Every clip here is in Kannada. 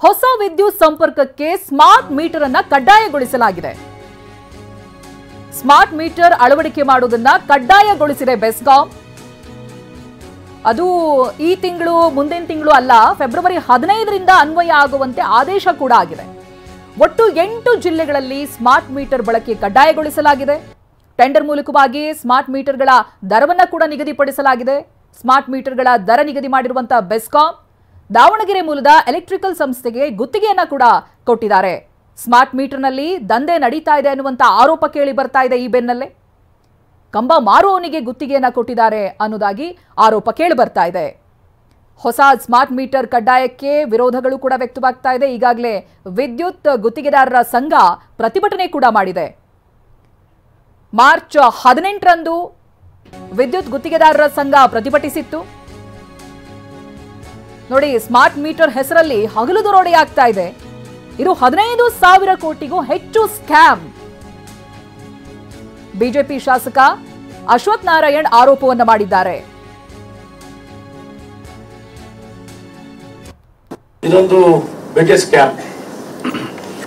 ಹೊಸ ವಿದ್ಯುತ್ ಸಂಪರ್ಕಕ್ಕೆ ಸ್ಮಾರ್ಟ್ ಮೀಟರ್ ಅನ್ನ ಕಡ್ಡಾಯಗೊಳಿಸಲಾಗಿದೆ. ಸ್ಮಾರ್ಟ್ ಮೀಟರ್ ಅಳವಡಿಕೆ ಮಾಡುವುದನ್ನ ಕಡ್ಡಾಯಗೊಳಿಸಿದೆ ಬೆಸ್ಕಾಂ. ಅದು ಈ ತಿಂಗಳು ಮುಂದಿನ ತಿಂಗಳು ಅಲ್ಲ, ಫೆಬ್ರವರಿ 15ರಿಂದ ಅನ್ವಯ ಆಗುವಂತೆ ಆದೇಶ ಕೂಡ ಆಗಿದೆ. ಒಟ್ಟು 8 ಜಿಲ್ಲೆಗಳಲ್ಲಿ ಸ್ಮಾರ್ಟ್ ಮೀಟರ್ ಬಳಕೆ ಕಡ್ಡಾಯಗೊಳಿಸಲಾಗಿದೆ. ಟೆಂಡರ್ ಮೂಲಕವಾಗಿ ಸ್ಮಾರ್ಟ್ ಮೀಟರ್ಗಳ ದರವನ್ನ ಕೂಡ ನಿಗದಿಪಡಿಸಲಾಗಿದೆ. ಸ್ಮಾರ್ಟ್ ಮೀಟರ್ಗಳ ದರ ನಿಗದಿ ಮಾಡಿರುವಂತಹ ಬೆಸ್ಕಾಂ ದಾವಣಗೆರೆ ಮೂಲದ ಎಲೆಕ್ಟ್ರಿಕಲ್ ಸಂಸ್ಥೆಗೆ ಗುತ್ತಿಗೆಯನ್ನ ಕೂಡ ಕೊಟ್ಟಿದ್ದಾರೆ. ಸ್ಮಾರ್ಟ್ ಮೀಟರ್ನಲ್ಲಿ ದಂಧೆ ನಡೀತಾ ಇದೆ ಅನ್ನುವಂತ ಆರೋಪ ಕೇಳಿ ಬರ್ತಾ ಇದೆ. ಈ ಬೆನ್ನಲ್ಲೇ ಕಂಬ ಮಾರುವವನಿಗೆ ಗುತ್ತಿಗೆಯನ್ನ ಕೊಟ್ಟಿದ್ದಾರೆ ಅನ್ನೋದಾಗಿ ಆರೋಪ ಕೇಳಿ ಬರ್ತಾ ಇದೆ. ಹೊಸ ಸ್ಮಾರ್ಟ್ ಮೀಟರ್ ಕಡ್ಡಾಯಕ್ಕೆ ವಿರೋಧಗಳು ಕೂಡ ವ್ಯಕ್ತವಾಗ್ತಾ ಇದೆ. ಈಗಾಗಲೇ ವಿದ್ಯುತ್ ಗುತ್ತಿಗೆದಾರರ ಸಂಘ ಪ್ರತಿಭಟನೆ ಕೂಡ ಮಾಡಿದೆ. ಮಾರ್ಚ್ 18ರಂದು ವಿದ್ಯುತ್ ಗುತ್ತಿಗೆದಾರರ ಸಂಘ ಪ್ರತಿಭಟಿಸಿತ್ತು. ನೋಡಿ, ಸ್ಮಾರ್ಟ್ ಮೀಟರ್ ಹೆಸರಲ್ಲಿ ಹಗಲು ದರೋಡೆ ಆಗ್ತಾ ಇದೆ. ಇದು 15,000 ಕೋಟಿಗೂ ಹೆಚ್ಚು ಸ್ಕ್ಯಾಮ್. ಬಿಜೆಪಿ ಶಾಸಕ ಅಶ್ವಥ್ ನಾರಾಯಣ್ ಆರೋಪವನ್ನ ಮಾಡಿದ್ದಾರೆ. ಇದೊಂದು ಬಿಗ್ಗೆಸ್ಟ್ ಸ್ಕ್ಯಾಮ್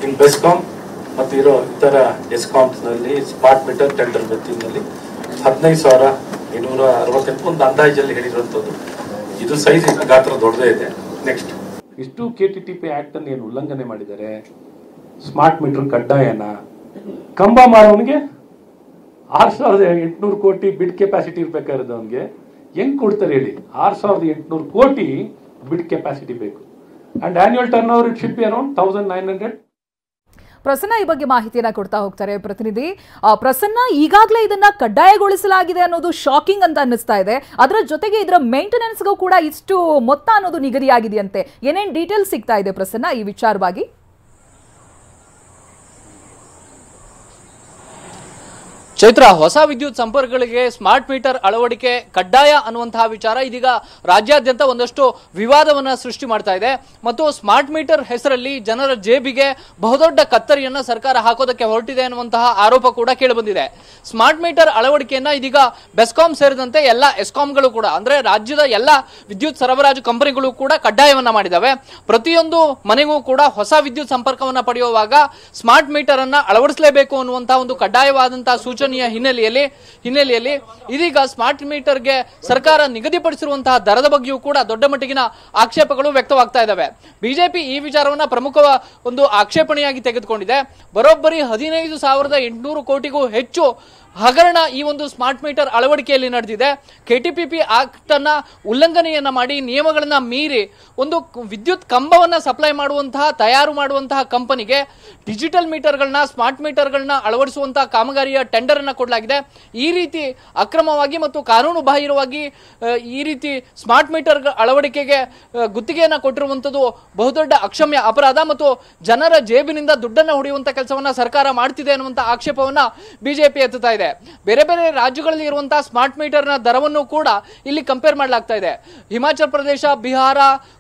ಇನ್ ಬೆಸ್ಕಾಂ ಮತ್ತು ಇತರ ಎಸ್ಕಾಮ್ಸ್ ನಲ್ಲಿ ಸ್ಮಾರ್ಟ್ ಮೀಟರ್ ಟೆಂಡರ್ ವತಿಯಲ್ಲಿ 15,868 ಒಂದು ಅಂದಾಜಲ್ಲಿ ಹೇಳಿರುವಂತದ್ದು. ಇದು ಸೈಜ್ ಗಾತ್ರ ದೊಡ್ಡದೇ ಇದೆ. ನೆಕ್ಸ್ಟ್ ಇಷ್ಟು KTTP ಆಕ್ಟ್ ಅನ್ನು ಏನು ಉಲ್ಲಂಘನೆ ಮಾಡಿದ್ದಾರೆ. ಸ್ಮಾರ್ಟ್ ಮೀಟರ್ ಕಡ್ಡಾಯನ ಕಂಬ ಮಾಡೋನಿಗೆ 6,800 ಕೋಟಿ ಬಿಡ್ ಕೆಪಾಸಿಟಿ ಇರ್ಬೇಕಾದ್ರೆ ಅವನಿಗೆ ಹೆಂಗ್ ಕೊಡ್ತಾರೆ ಹೇಳಿ? 6,800 ಕೋಟಿ ಬಿಡ್ ಕೆಪಾಸಿಟಿ ಬೇಕು. And annual turn over it should be around 1,900. Prasanna ಈ ಬಗ್ಗೆ ಮಾಹಿತಿಯನ್ನ ಕೊಡ್ತಾ ಹೋಗ್ತಾರೆ. ಪ್ರತಿನಿಧಿ ಪ್ರಸನ್ನ, ಈಗಾಗಲೇ ಇದನ್ನ ಕಡ್ಡಾಯಗೊಳಿಸಲಾಗಿದೆ ಅನ್ನೋದು ಶಾಕಿಂಗ್ ಅಂತ ಅನ್ನಿಸ್ತಾ ಇದೆ. ಅದರ ಜೊತೆಗೆ ಇದರ ಮೇಂಟೆನೆನ್ಸ್ಗೂ ಕೂಡ ಇಷ್ಟು ಮೊತ್ತ ಅನ್ನೋದು ನಿಗದಿಯಾಗಿದೆಯಂತೆ. ಏನೇನ್ ಡೀಟೇಲ್ಸ್ ಸಿಗ್ತಾ ಇದೆ ಪ್ರಸನ್ನ ಈ ವಿಚಾರವಾಗಿ? ಚೈತ್ರ, ಹೊಸ ವಿದ್ಯುತ್ ಸಂಪರ್ಕಗಳಿಗೆ ಸ್ಮಾರ್ಟ್ ಮೀಟರ್ ಅಳವಡಿಕೆ ಕಡ್ಡಾಯ ಅನ್ನುವಂತಹ ವಿಚಾರ ಇದೀಗ ರಾಜ್ಯಾದ್ಯಂತ ಒಂದಷ್ಟು ವಿವಾದವನ್ನ ಸೃಷ್ಟಿ ಮಾಡ್ತಾ ಇದೆ. ಮತ್ತು ಸ್ಮಾರ್ಟ್ ಮೀಟರ್ ಹೆಸರಲ್ಲಿ ಜನರ ಜೇಬಿಗೆ ಬಹುದೊಡ್ಡ ಕತ್ತರಿಯನ್ನ ಸರ್ಕಾರ ಹಾಕೋದಕ್ಕೆ ಹೊರಟಿದೆ ಅನ್ನುವಂತಹ ಆರೋಪ ಕೂಡ ಕೇಳಿಬಂದಿದೆ. ಸ್ಮಾರ್ಟ್ ಮೀಟರ್ ಅಳವಡಿಕೆಯನ್ನ ಇದೀಗ ಬೆಸ್ಕಾಂ ಸೇರಿದಂತೆ ಎಲ್ಲ ಎಸ್ಕಾಂಗಳು ಕೂಡ, ಅಂದ್ರೆ ರಾಜ್ಯದ ಎಲ್ಲ ವಿದ್ಯುತ್ ಸರಬರಾಜು ಕಂಪನಿಗಳು ಕೂಡ ಕಡ್ಡಾಯವನ್ನ ಮಾಡಿದಾವೆ. ಪ್ರತಿಯೊಂದು ಮನೆಗೂ ಕೂಡ ಹೊಸ ವಿದ್ಯುತ್ ಸಂಪರ್ಕವನ್ನ ಪಡೆಯುವಾಗ ಸ್ಮಾರ್ಟ್ ಮೀಟರ್ ಅನ್ನ ಅಳವಡಿಸಲೇಬೇಕು ಅನ್ನುವಂತಹ ಒಂದು ಕಡ್ಡಾಯವಾದಂತಹ ಸೂಚನೆ ಹಿನ್ನೆಲೆಯಲ್ಲಿ ಇದೀಗ ಸ್ಮಾರ್ಟ್ ಮೀಟರ್ಗೆ ಸರ್ಕಾರ ನಿಗದಿಪಡಿಸಿರುವಂತಹ ದರದ ಬಗ್ಗೆಯೂ ಕೂಡ ದೊಡ್ಡ ಮಟ್ಟಿಗಿನ ಆಕ್ಷೇಪಗಳು ವ್ಯಕ್ತವಾಗ್ತಾ ಇದ್ದಾವೆ. ಬಿಜೆಪಿ ಈ ವಿಚಾರವನ್ನ ಪ್ರಮುಖ ಒಂದು ಆಕ್ಷೇಪಣೆಯಾಗಿ ತೆಗೆದುಕೊಂಡಿದೆ. ಬರೋಬ್ಬರಿ 15,800 ಕೋಟಿಗೂ ಹೆಚ್ಚು ಹಗರಣ ಈ ಒಂದು ಸ್ಮಾರ್ಟ್ ಮೀಟರ್ ಅಳವಡಿಕೆಯಲ್ಲಿ ನಡೆದಿದೆ. KTPP ಆಕ್ಟ್ ಅನ್ನ ಉಲ್ಲಂಘನೆಯನ್ನ ಮಾಡಿ ನಿಯಮಗಳನ್ನ ಮೀರಿ ಒಂದು ವಿದ್ಯುತ್ ಕಂಬವನ್ನ ಸಪ್ಲೈ ಮಾಡುವಂತಹ ತಯಾರು ಮಾಡುವಂತಹ ಕಂಪನಿಗೆ ಡಿಜಿಟಲ್ ಮೀಟರ್ಗಳನ್ನ ಸ್ಮಾರ್ಟ್ ಮೀಟರ್ಗಳನ್ನ ಅಳವಡಿಸುವಂತಹ ಕಾಮಗಾರಿಯ ಟೆಂಡರ್ ಅನ್ನ ಕೊಡಲಾಗಿದೆ. ಈ ರೀತಿ ಅಕ್ರಮವಾಗಿ ಮತ್ತು ಕಾನೂನು ಬಾಹಿರವಾಗಿ ಈ ರೀತಿ ಸ್ಮಾರ್ಟ್ ಮೀಟರ್ ಅಳವಡಿಕೆಗೆ ಗುತ್ತಿಗೆಯನ್ನ ಕೊಟ್ಟಿರುವಂತದ್ದು ಬಹುದೊಡ್ಡ ಅಕ್ಷಮ್ಯ ಅಪರಾಧ ಮತ್ತು ಜನರ ಜೇಬಿನಿಂದ ದುಡ್ಡನ್ನ ಹೊಡೆಯುವಂತ ಕೆಲಸವನ್ನ ಸರ್ಕಾರ ಮಾಡ್ತಿದೆ ಅನ್ನುವಂತ ಆಕ್ಷೇಪವನ್ನ ಬಿಜೆಪಿ ಎತ್ತುತ್ತಾ ಇದೆ. ಬೇರೆ ಬೇರೆ ರಾಜ್ಯಗಳಲ್ಲಿ ಇರುವಂತಹ ಸ್ಮಾರ್ಟ್ ಮೀಟರ್ ನ ದರವನ್ನು ಕೂಡ ಇಲ್ಲಿ ಕಂಪೇರ್ ಮಾಡಲಾಗ್ತಾ ಇದೆ. ಹಿಮಾಚಲ ಪ್ರದೇಶ, ಬಿಹಾರ,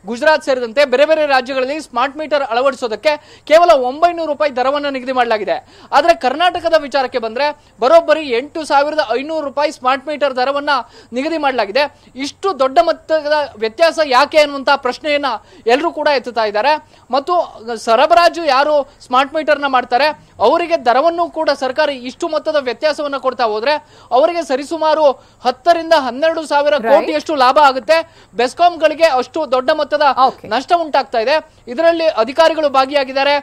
ಗುಜರಾತ್ ಸೇರಿದಂತೆ ಬೇರೆ ಬೇರೆ ರಾಜ್ಯಗಳಲ್ಲಿ ಸ್ಮಾರ್ಟ್ ಮೀಟರ್ ಅಳವಡಿಸೋದಕ್ಕೆ ಕೇವಲ 900 ರೂಪಾಯಿ ದರವನ್ನು ನಿಗದಿ ಮಾಡಲಾಗಿದೆ. ಆದರೆ ಕರ್ನಾಟಕದ ವಿಚಾರಕ್ಕೆ ಬಂದ್ರೆ ಬರೋಬ್ಬರಿ 8,500 ರೂಪಾಯಿ ಸ್ಮಾರ್ಟ್ ಮೀಟರ್ ದರವನ್ನ ನಿಗದಿ ಮಾಡಲಾಗಿದೆ. ಇಷ್ಟು ದೊಡ್ಡ ಮೊತ್ತದ ವ್ಯತ್ಯಾಸ ಯಾಕೆ ಅನ್ನುವಂತಹ ಪ್ರಶ್ನೆಯನ್ನ ಎಲ್ಲರೂ ಕೂಡ ಎತ್ತುತ್ತಾ ಇದ್ದಾರೆ. ಮತ್ತು ಸರಬರಾಜು ಯಾರು ಸ್ಮಾರ್ಟ್ ಮೀಟರ್ ನ ಮಾಡ್ತಾರೆ ಅವರಿಗೆ ದರವನ್ನು ಕೂಡ ಸರ್ಕಾರ ಇಷ್ಟು ಮೊತ್ತದ ವ್ಯತ್ಯಾಸವನ್ನ ಕೊಡ್ತಾ ಹೋದ್ರೆ ಅವರಿಗೆ ಸರಿಸುಮಾರು 10ರಿಂದ 12,000 ಕೋಟಿಯಷ್ಟು ಲಾಭ ಆಗುತ್ತೆ. ಬೆಸ್ಕಾಂಗಳಿಗೆ ಅಷ್ಟು ದೊಡ್ಡ ಮೊತ್ತದ ನಷ್ಟ ಉಂಟಾಗ್ತಾ ಇದೆ. ಇದರಲ್ಲಿ ಅಧಿಕಾರಿಗಳು ಭಾಗಿಯಾಗಿದ್ದಾರೆ.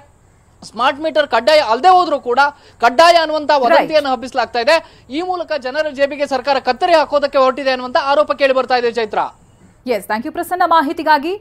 ಸ್ಮಾರ್ಟ್ ಮೀಟರ್ ಕಡ್ಡಾಯ ಅಲ್ಲದೆ ಹೋದ್ರೂ ಕೂಡ ಕಡ್ಡಾಯ ಅನ್ನುವಂತ ವದಂತಿಯನ್ನು ಹಬ್ಬಿಸಲಾಗ್ತಾ ಇದೆ. ಈ ಮೂಲಕ ಜನರ ಜೇಬಿಗೆ ಸರ್ಕಾರ ಕತ್ತರಿ ಹಾಕೋದಕ್ಕೆ ಹೊರಟಿದೆ ಅನ್ನುವಂತ ಆರೋಪ ಕೇಳಿ ಬರ್ತಾ ಇದೆ. Chaitra, yes, thank you Prasanna ಮಾಹಿತಿಗಾಗಿ.